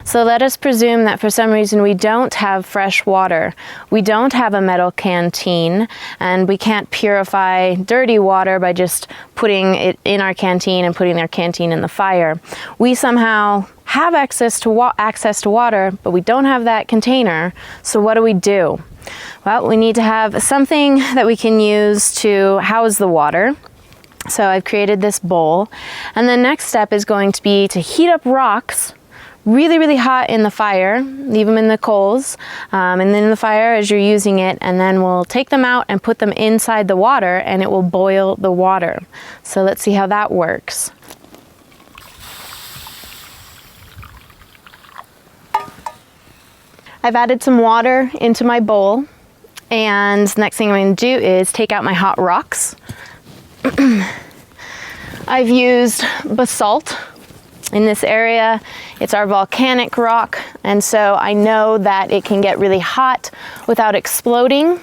So let us presume that for some reason we don't have fresh water, we don't have a metal canteen, and we can't purify dirty water by just putting it in our canteen and putting their canteen in the fire. We somehow have access to water, but we don't have that container. So what do? Well, we need to have something that we can use to house the water. So I've created this bowl, and the next step is going to be to heat up rocks really, really hot in the fire, leave them in the coals, and then in the fire as you're using it, and then we'll take them out and put them inside the water, and it will boil the water. So let's see how that works. I've added some water into my bowl, and the next thing I'm going to do is take out my hot rocks. I've used basalt. In this area, it's our volcanic rock, and so I know that it can get really hot without exploding,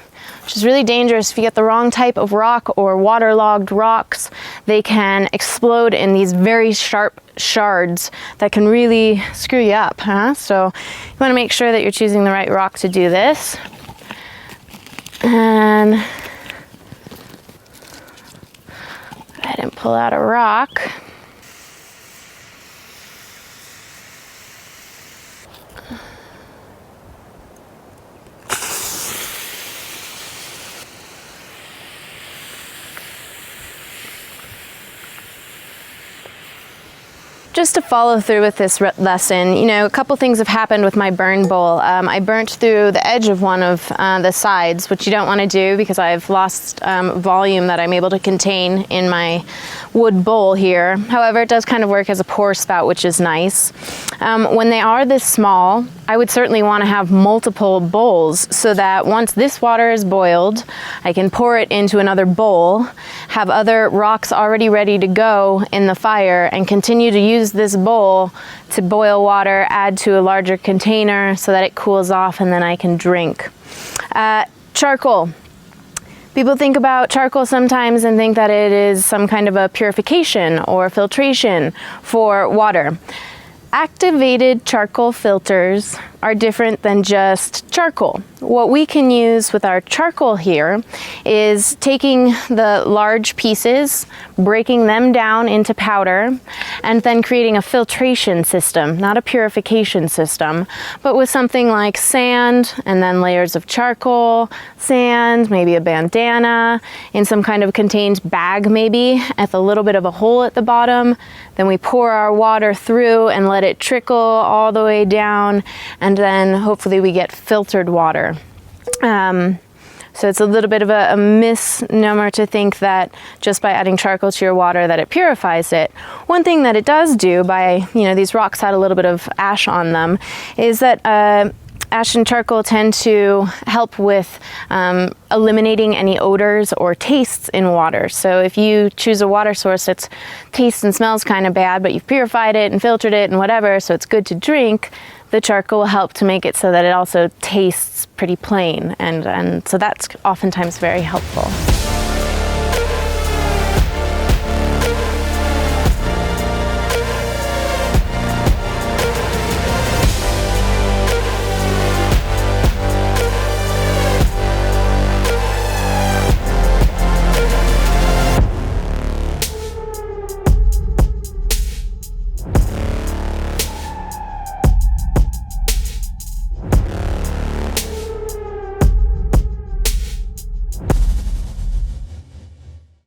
which is really dangerous. If you get the wrong type of rock or waterlogged rocks, they can explode in these very sharp shards that can really screw you up, So you want to make sure that you're choosing the right rock to do this. And go ahead and pull out a rock. Just to follow through with this lesson, a couple things have happened with my burn bowl. I burnt through the edge of one of the sides, which you don't want to do because I've lost volume that I'm able to contain in my wood bowl here. However, it does kind of work as a pour spout, which is nice. When they are this small, I would certainly want to have multiple bowls so that once this water is boiled, I can pour it into another bowl, have other rocks already ready to go in the fire, and continue to use this bowl to boil water, add to a larger container so that it cools off, and then I can drink. Charcoal. People think about charcoal sometimes and think that it is some kind of a purification or filtration for water. Activated charcoal filters are different than just charcoal. What we can use with our charcoal here is taking the large pieces, breaking them down into powder, and then creating a filtration system, not a purification system, but with something like sand and then layers of charcoal, sand, maybe a bandana, in some kind of contained bag maybe, with a little bit of a hole at the bottom. Then we pour our water through and let it trickle all the way down, and then hopefully we get filtered water. So it's a little bit of a misnomer to think that just by adding charcoal to your water that it purifies it. One thing that it does do by, these rocks had a little bit of ash on them, is that ash and charcoal tend to help with eliminating any odors or tastes in water. So if you choose a water source that's tastes and smells kind of bad, but you've purified it and filtered it and whatever, so it's good to drink, the charcoal will help to make it so that it also tastes pretty plain. And so that's oftentimes very helpful.